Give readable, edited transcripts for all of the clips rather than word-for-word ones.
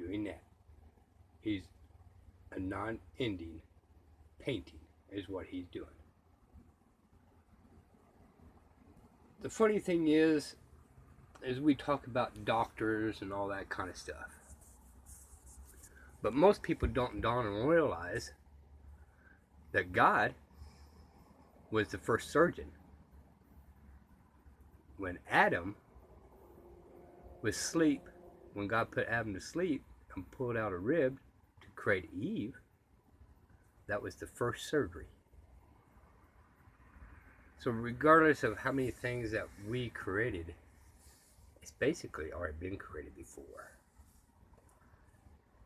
doing that. He's a non-ending painting is what he's doing. The funny thing is we talk about doctors and all that kind of stuff. But most people don't dawn and realize that God was the first surgeon. When Adam was asleep, when God put Adam to sleep and pulled out a rib to create Eve, that was the first surgery. So regardless of how many things that we created, it's basically already been created before.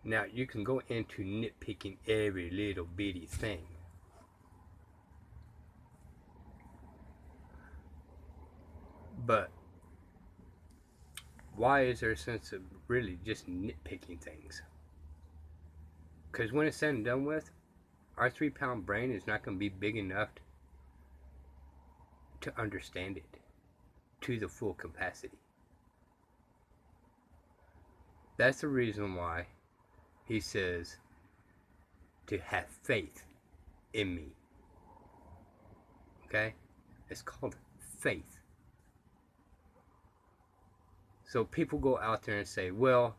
Now you can go into nitpicking every little bitty thing. But why is there a sense of really just nitpicking things? Because when it's said and done with, our 3-pound brain is not going to be big enough to understand it to the full capacity. That's the reason why he says to have faith in me. Okay? It's called faith. So people go out there and say, well,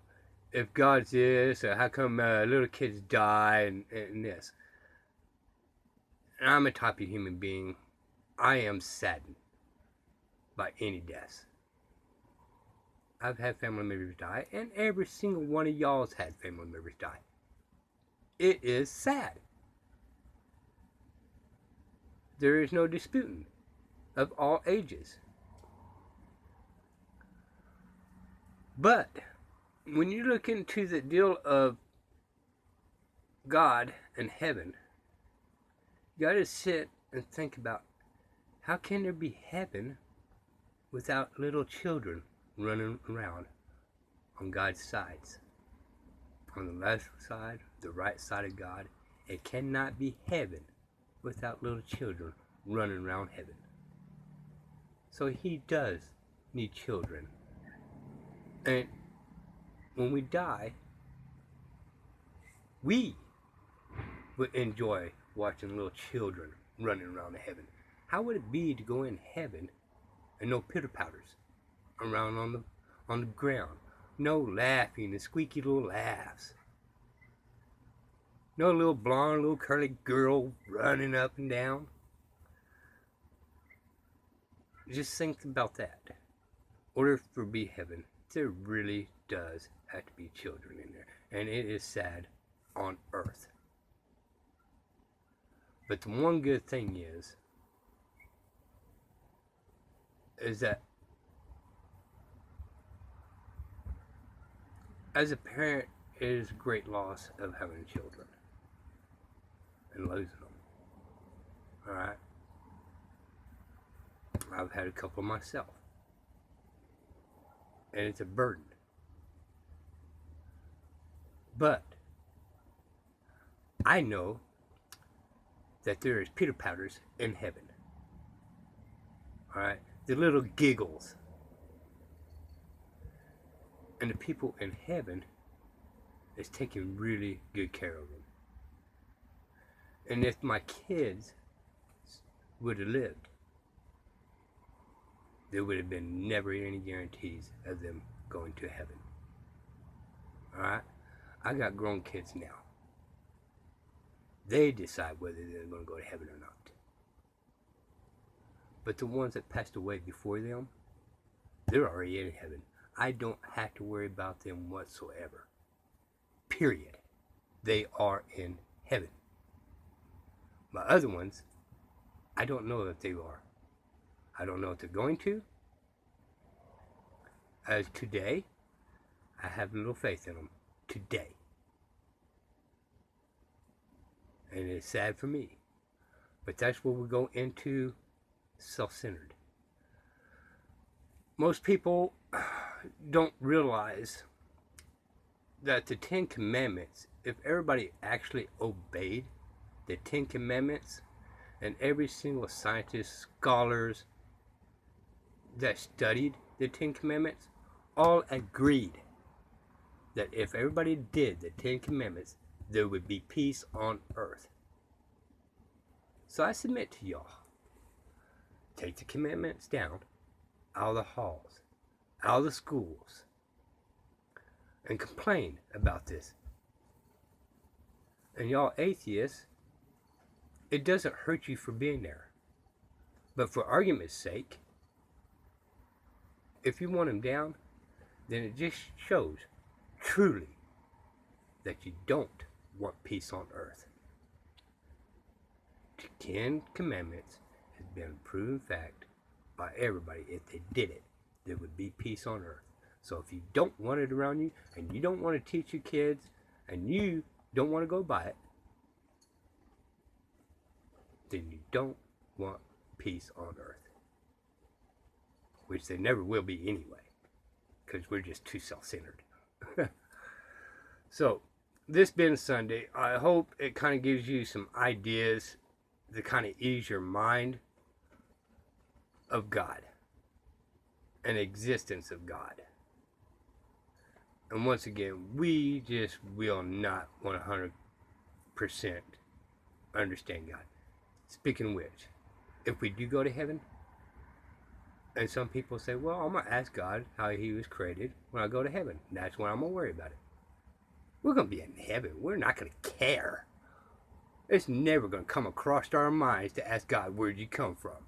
if God's this, how come little kids die and this? And I'm a type of human being, I am saddened by any deaths. I've had family members die, and every single one of y'all's had family members die. It is sad. There is no disputing of all ages. But when you look into the deal of God and heaven, you got to sit and think about, how can there be heaven without little children running around on God's sides? On the left side, the right side of God. It cannot be heaven without little children running around heaven. So he does need children. And when we die, we would enjoy watching little children running around in heaven. How would it be to go in heaven and no pitter-patters around on the ground? No laughing and squeaky little laughs. No little blonde, little curly girl running up and down. Just think about that. In order for it to be heaven, there really does have to be children in there. And it is sad on earth. But the one good thing is that as a parent, it is a great loss of having children and losing them. Alright? I've had a couple myself. And it's a burden. But I know that there is pitter-patters in heaven. Alright? The little giggles. And the people in heaven is taking really good care of them. And if my kids would have lived, there would have been never any guarantees of them going to heaven. Alright? I got grown kids now. They decide whether they're going to go to heaven or not. But the ones that passed away before them, they're already in heaven. I don't have to worry about them whatsoever. Period. They are in heaven. My other ones, I don't know if they are. I don't know if they're going to. As today, I have little faith in them. Today. And it's sad for me. But that's where we go into self-centered. Most people don't realize that the 10 Commandments, if everybody actually obeyed the 10 Commandments, and every single scientist, scholars that studied the 10 Commandments, all agreed that if everybody did the 10 Commandments, there would be peace on earth. So I submit to y'all, take the commandments down out of the halls, out of the schools, and complain about this. And y'all atheists, it doesn't hurt you for being there. But for argument's sake, if you want them down, then it just shows truly that you don't want peace on earth. The 10 Commandments has been a proven fact by everybody. If they did it, there would be peace on earth. So if you don't want it around you, and you don't want to teach your kids, and you don't want to go by it, then you don't want peace on earth. Which they never will be anyway, because we're just too self-centered. So, this being Sunday, I hope it kind of gives you some ideas to kind of ease your mind of God and existence of God. And once again, we just will not 100% understand God. Speaking of which, if we do go to heaven, and some people say, well, I'm going to ask God how he was created when I go to heaven. That's when I'm going to worry about it. We're going to be in heaven. We're not going to care. It's never going to come across our minds to ask God, where'd you come from?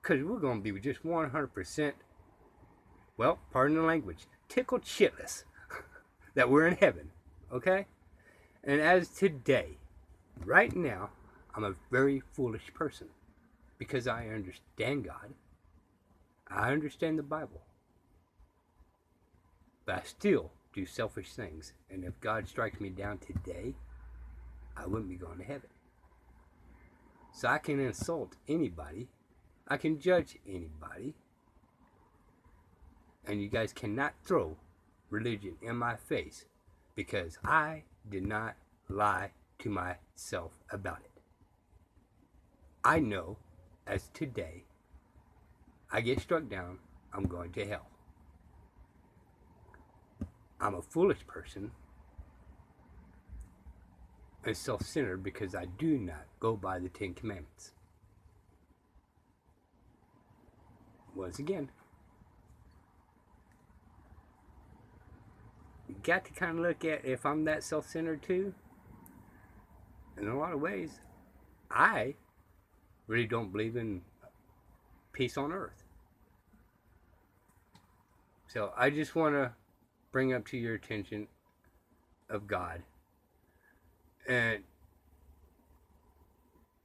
Because we're going to be just 100%, well, pardon the language, tickled shitless that we're in heaven. Okay? And as today, right now, I'm a very foolish person because I understand God. I understand the Bible. But I still do selfish things. And if God strikes me down today, I wouldn't be going to heaven. So I can insult anybody. I can judge anybody. And you guys cannot throw religion in my face because I did not lie to myself about it. I know as today I get struck down, I'm going to hell. I'm a foolish person and self-centered because I do not go by the 10 Commandments. Once again, you got to kind of look at if I'm that self-centered too. In a lot of ways, I really don't believe in peace on earth. So I just want to bring up to your attention of God and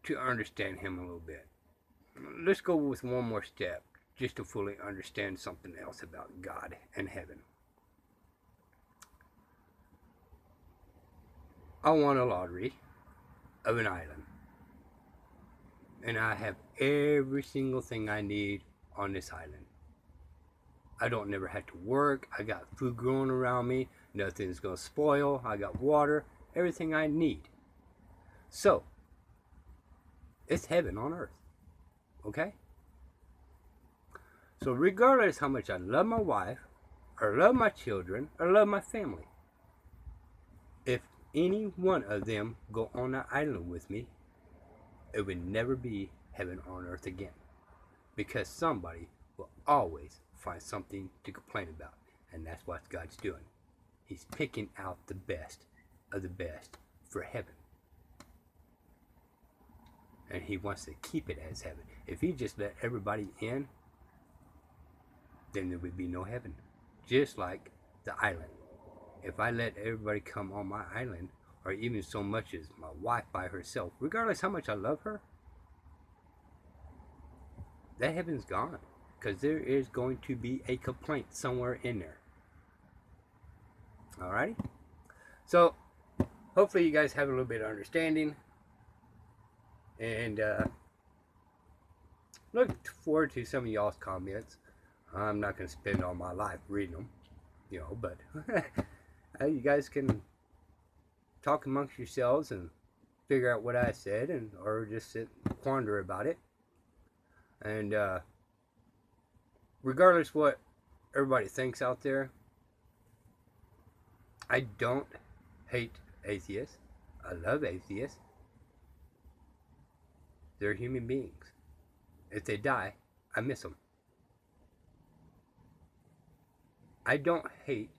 to understand him a little bit. Let's go with one more step just to fully understand something else about God and heaven. I won a lottery of an island. And I have every single thing I need on this island. I don't never have to work. I got food growing around me. Nothing's going to spoil. I got water. Everything I need. So, it's heaven on earth. Okay? So regardless how much I love my wife, or love my children, or love my family, if any one of them go on that island with me, it would never be heaven on earth again. Because somebody will always find something to complain about. And that's what God's doing. He's picking out the best of the best for heaven. And he wants to keep it as heaven. If he just let everybody in, then there would be no heaven. Just like the island. If I let everybody come on my island, or even so much as my wife by herself, regardless how much I love her, that heaven's gone. Because there is going to be a complaint somewhere in there. Alrighty? So, hopefully you guys have a little bit of understanding. And look forward to some of y'all's comments. I'm not going to spend all my life reading them, you know, but you guys can talk amongst yourselves and figure out what I said, and or just sit and ponder about it. And regardless what everybody thinks out there, I don't hate atheists. I love atheists. They're human beings. If they die, I miss them. I don't hate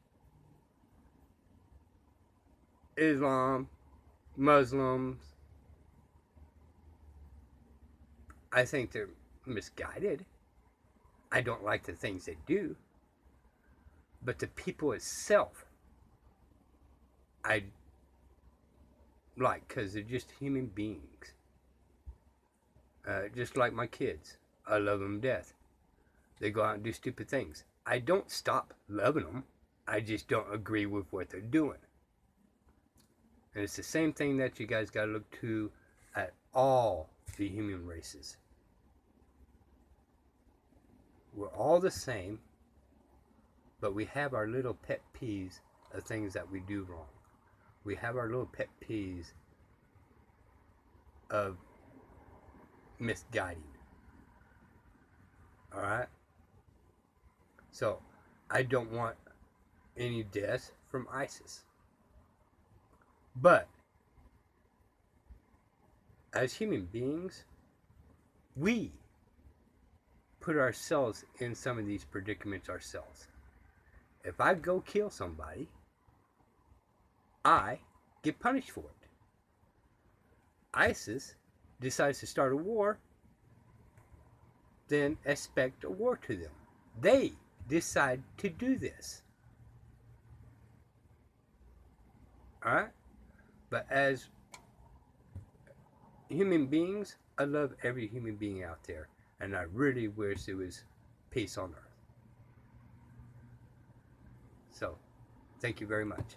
Islam, Muslims. I think they're misguided. I don't like the things they do. But the people itself, I like because they're just human beings. Just like my kids. I love them to death. They go out and do stupid things. I don't stop loving them. I just don't agree with what they're doing. And it's the same thing that you guys got to look to at all the human races. We're all the same, but we have our little pet peeves of things that we do wrong. We have our little pet peeves of misguiding. Alright? So, I don't want any deaths from ISIS. But, as human beings, we put ourselves in some of these predicaments ourselves. If I go kill somebody, I get punished for it. ISIS decides to start a war, then expect a war to them. They decide to do this. Alright? But as human beings, I love every human being out there. And I really wish there was peace on earth. So, thank you very much.